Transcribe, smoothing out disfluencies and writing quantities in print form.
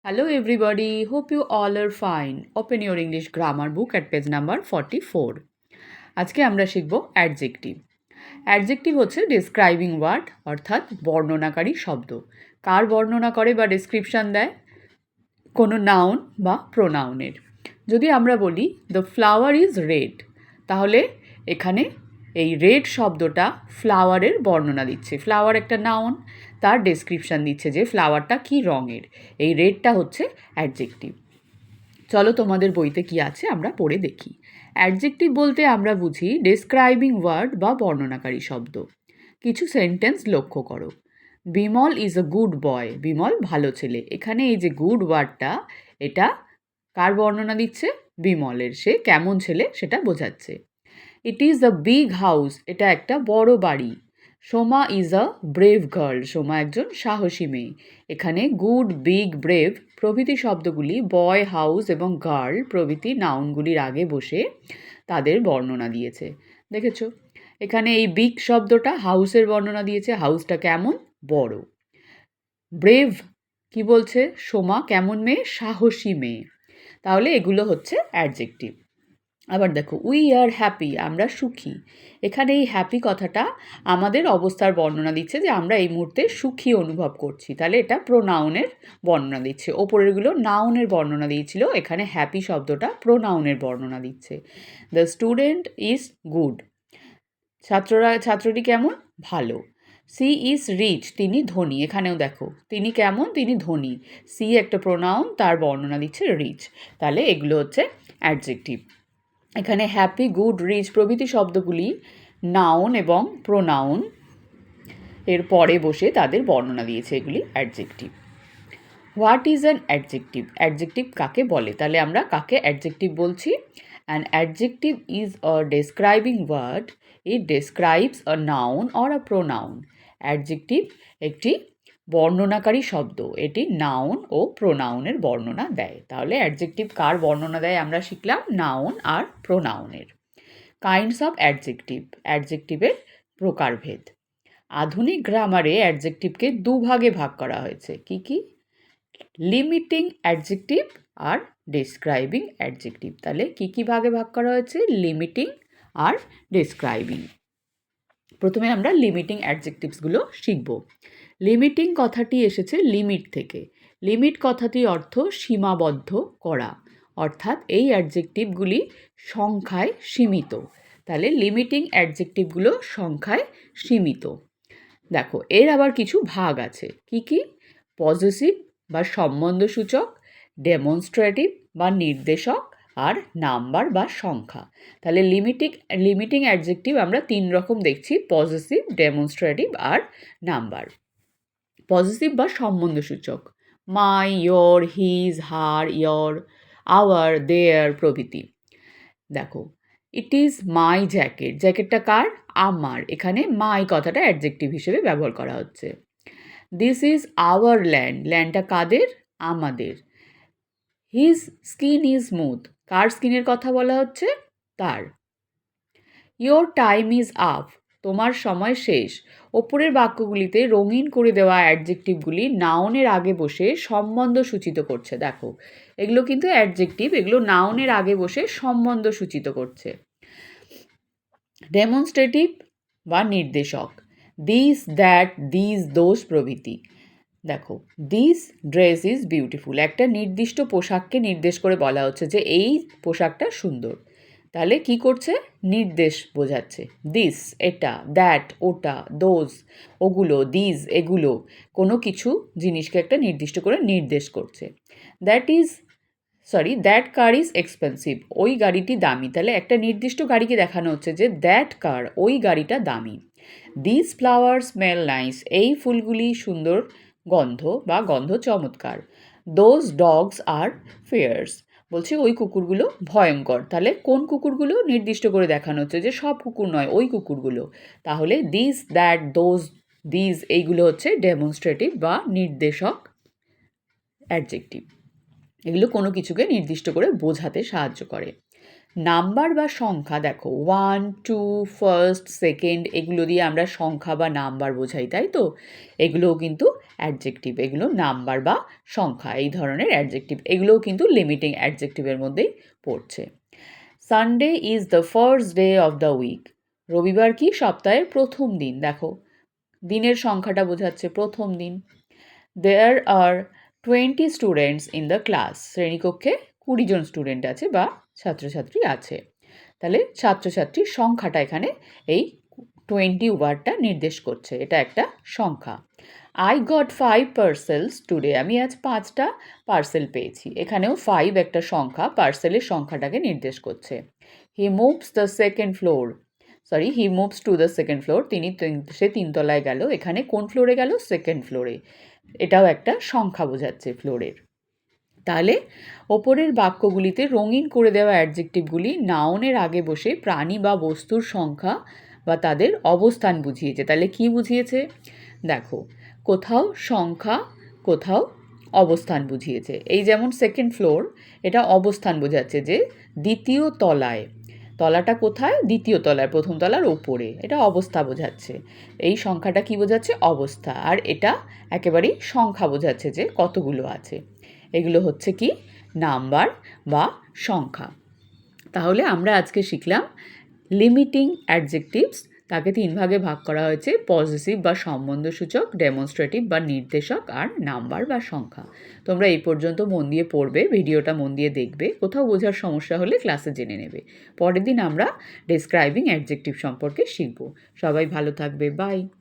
Hello everybody, hope you all are fine. Open your English grammar book at page number 44. আজকে আমরা শিখব adjective. Adjective হচ্ছে describing word অর্থাৎ বর্ণনাকারী শব্দ। কার বর্ণনা করে বা ডেসক্রিপশন দেয়? কোনো নাউন বা প্রোনাউনের। যদি আমরা বলি দ্য ফ্লাওয়ার ইজ রেড, তাহলে এখানে এই রেড শব্দটা ফ্লাওয়ারের বর্ণনা দিচ্ছে। ফ্লাওয়ার একটা নাউন, তার ডেসক্রিপশান দিচ্ছে যে ফ্লাওয়ারটা কী রঙের। এই রেডটা হচ্ছে অ্যাডজেক্টিভ। চলো তোমাদের বইতে কি আছে আমরা পড়ে দেখি। অ্যাডজেক্টিভ বলতে আমরা বুঝি ডেসক্রাইবিং ওয়ার্ড বা বর্ণনাকারী শব্দ। কিছু সেন্টেন্স লক্ষ্য করো। Bimal is a good boy, Bimal ভালো ছেলে। এখানে এই যে গুড ওয়ার্ডটা, এটা কার বর্ণনা দিচ্ছে? বিমলের। সে কেমন ছেলে সেটা বোঝাচ্ছে। It is a big house, এটা একটা বড় বাড়ি। Soma is a brave girl, Soma একজন সাহসী মেয়ে। এখানে গুড, বিগ, ব্রেভ প্রভৃতি শব্দগুলি বয়, হাউস এবং গার্ল প্রভৃতি নাউনগুলির আগে বসে তাদের বর্ণনা দিয়েছে। দেখেছো? এখানে এই বিগ শব্দটা হাউসের বর্ণনা দিয়েছে, হাউসটা কেমন? বড়। ব্রেভ কি বলছে? সোমা কেমন মেয়ে? সাহসী মেয়ে। তাহলে এগুলো হচ্ছে অ্যাডজেক্টিভ। আবার দেখো, উই আর হ্যাপি, আমরা সুখী। এখানে এই হ্যাপি কথাটা আমাদের অবস্থার বর্ণনা দিচ্ছে যে আমরা এই মুহূর্তে সুখী অনুভব করছি। তাহলে এটা প্রোনাউনের বর্ণনা দিচ্ছে। ওপরেরগুলো নাউনের বর্ণনা দিয়েছিল, এখানে হ্যাপি শব্দটা প্রোনাউনের বর্ণনা দিচ্ছে। দ্য স্টুডেন্ট ইজ গুড, ছাত্রটি কেমন? ভালো। সি ইজ রিচ, তিনি ধনী। এখানেও দেখো তিনি কেমন? তিনি ধনী। সি একটা প্রোনাউন, তার বর্ণনা দিচ্ছে রিচ। তাহলে এগুলো হচ্ছে অ্যাডজেক্টিভ। এখানে হ্যাপি, গুড, রিচ প্রভৃতি শব্দগুলি নাউন এবং প্রোনাউন এর পরে বসে তাদের বর্ণনা দিয়েছে, এগুলি adjective. What is an adjective? Adjective কাকে বলে? তাহলে আমরা কাকে অ্যাডজেক্টিভ বলছি? An adjective is a describing word, it describes a noun or a pronoun. Adjective একটি বর্ণনাকারী শব্দ, এটি নাউন ও প্রোনাউনের বর্ণনা দেয়। তাহলে অ্যাডজেক্টিভ কার বর্ণনা দেয় আমরা শিখলাম? নাউন আর প্রোনাউনের। কাইন্ডস অফ অ্যাডজেক্টিভ, অ্যাডজেক্টিভের প্রকারভেদ। আধুনিক গ্রামারে অ্যাডজেক্টিভকে দুভাগে ভাগ করা হয়েছে। কি কি? লিমিটিং অ্যাডজেক্টিভ আর ডেসক্রাইবিং অ্যাডজেক্টিভ। তাহলে কি কি ভাগে ভাগ করা হয়েছে? লিমিটিং আর ডেসক্রাইবিং। প্রথমে আমরা লিমিটিং অ্যাডজেক্টিভসগুলো শিখব। লিমিটিং কথাটি এসেছে লিমিট থেকে। লিমিট কথাটির অর্থ সীমাবদ্ধ করা, অর্থাৎ এই অ্যাডজেক্টিভগুলি সংখ্যায় সীমিত। তাহলে লিমিটিং অ্যাডজেক্টিভগুলো সংখ্যায় সীমিত। দেখো, এর আবার কিছু ভাগ আছে। কি কি? পজেসিভ বা সম্বন্ধসূচক, ডেমনস্ট্রেটিভ বা নির্দেশক, আর নাম্বার বা সংখ্যা। তাহলে লিমিটিং অ্যাডজেক্টিভ আমরা তিন রকম দেখছি: পজেসিভ, ডেমনস্ট্রেটিভ আর নাম্বার। পজেসিভ বা সম্বন্ধসূচক, my, your, his, her, your, our, their প্রভৃতি। দেখো, ইট ইজ মাই জ্যাকেট, জ্যাকেটটা কার? আমার। এখানে মাই কথাটা অ্যাডজেক্টিভ হিসেবে ব্যবহার করা হচ্ছে। দিস ইজ আওয়ার ল্যান্ড, ল্যান্ডটা কাদের? আমাদের। হিজ স্কিন ইজ স্মুথ, কার স্কিনের কথা বলা হচ্ছে? তার। ইয়োর টাইম ইজ আপ, তোমার সময় শেষ। ওপরের বাক্যগুলিতে রঙিন করে দেওয়া অ্যাডজেক্টিভগুলি নাউনের আগে বসে সম্বন্ধ সূচিত করছে। দেখো, এগুলো কিন্তু অ্যাডজেক্টিভ, এগুলো নাউনের আগে বসে সম্বন্ধ সূচিত করছে। ডেমনস্ট্রেটিভ বা নির্দেশক, দিস, দ্যাট, দিস, দোজ প্রভৃতি। দেখো, দিস ড্রেস ইজ বিউটিফুল, একটা নির্দিষ্ট পোশাককে নির্দেশ করে বলা হচ্ছে যে এই পোশাকটা সুন্দর। তাহলে কি করছে? নির্দেশ বোঝাচ্ছে। দিস এটা, দ্যাট ওটা, দোজ ওগুলো, দিস এগুলো, কোনো কিছু জিনিসকে একটা নির্দিষ্ট করে নির্দেশ করছে। দ্যাট কার ইজ এক্সপেন্সিভ, ওই গাড়িটি দামি। তাহলে একটা নির্দিষ্ট গাড়িকে দেখানো হচ্ছে যে দ্যাট কার, ওই গাড়িটা দামি। দিস ফ্লাওয়ার স্মেল নাইস, এই ফুলগুলি সুন্দর গন্ধ বা গন্ধ চমৎকার। দোজ ডগস আর ফিয়ার্স, বলছে ওই কুকুরগুলো ভয়ঙ্কর। তাহলে কোন কুকুরগুলো নির্দিষ্ট করে দেখানো হচ্ছে যে সব কুকুর নয়, ওই কুকুরগুলো। তাহলে দিস, দ্যাট, দোজ, দিস এইগুলো হচ্ছে ডেমনস্ট্রেটিভ বা নির্দেশক অ্যাডজেক্টিভ। এগুলো কোনো কিছুকে নির্দিষ্ট করে বোঝাতে সাহায্য করে। নাম্বার বা সংখ্যা দেখো 1, 2, ফার্স্ট, সেকেন্ড এগুলো দিয়ে আমরা সংখ্যা বা নাম্বার বোঝাই, তাই তো? এগুলোও কিন্তু অ্যাডজেক্টিভ, এগুলো নাম্বার বা সংখ্যা এই ধরনের অ্যাডজেক্টিভ, এগুলোও কিন্তু লিমিটিং অ্যাডজেক্টিভের মধ্যেই পড়ছে। Sunday is the first day of the week. রবিবার কি? সপ্তাহের প্রথম দিন। দেখো দিনের সংখ্যাটা বোঝাচ্ছে প্রথম দিন। দেয়ার আর 20 স্টুডেন্টস ইন দ্য ক্লাস। শ্রেণীকক্ষে 20 জন স্টুডেন্ট আছে বা ছাত্রছাত্রী আছে। তাহলে ছাত্রছাত্রীর সংখ্যাটা এখানে এই 20 ওয়ার্ডটা নির্দেশ করছে, এটা একটা সংখ্যা। I got 5 parcels today. আমি আজ 5টা পার্সেল পেয়েছি। এখানেও 5 একটা সংখ্যা, পার্সেলের সংখ্যাটাকে নির্দেশ করছে। He moves the second floor. He moves to the second floor. সে 3 তলায় গেল। এখানে কোন ফ্লোরে গেল? সেকেন্ড ফ্লোরে। এটাও একটা সংখ্যা বোঝাচ্ছে ফ্লোরের। তাহলে ওপরের বাক্যগুলিতে রঙিন করে দেওয়া অ্যাডজেক্টিভগুলি নাউনের আগে বসে প্রাণী বা বস্তুর সংখ্যা বা তাদের অবস্থান বুঝিয়েছে। তাহলে কি বুঝিয়েছে? দেখো কোথাও সংখ্যা, কোথাও অবস্থান বুঝিয়েছে। এই যেমন সেকেন্ড ফ্লোর, এটা অবস্থান বোঝাচ্ছে যে দ্বিতীয় তলায়। তলাটা কোথায়? দ্বিতীয় তলায়, প্রথম তলার ওপরে, এটা অবস্থা বোঝাচ্ছে। এই সংখ্যাটা কি বোঝাচ্ছে? অবস্থা। আর এটা একেবারেই সংখ্যা বোঝাচ্ছে যে কতগুলো আছে। এগুলো হচ্ছে কি? নাম্বার বা সংখ্যা। তাহলে আমরা আজকে শিখলাম লিমিটিং অ্যাডজেক্টিভস। তাকে 3 ভাগে ভাগ করা হয়েছে: পজিটিভ বা সম্বন্ধসূচক, ডেমনস্ট্রেটিভ বা নির্দেশক, আর নাম্বার বা সংখ্যা। তোমরা এই পর্যন্ত মন দিয়ে পড়বে, ভিডিওটা মন দিয়ে দেখবে, কোথাও বোঝার সমস্যা হলে ক্লাসে জেনে নেবে। পরের দিন আমরা ডেসক্রাইবিং অ্যাডজেক্টিভ সম্পর্কে শিখব। সবাই ভালো থাকবে, বাই।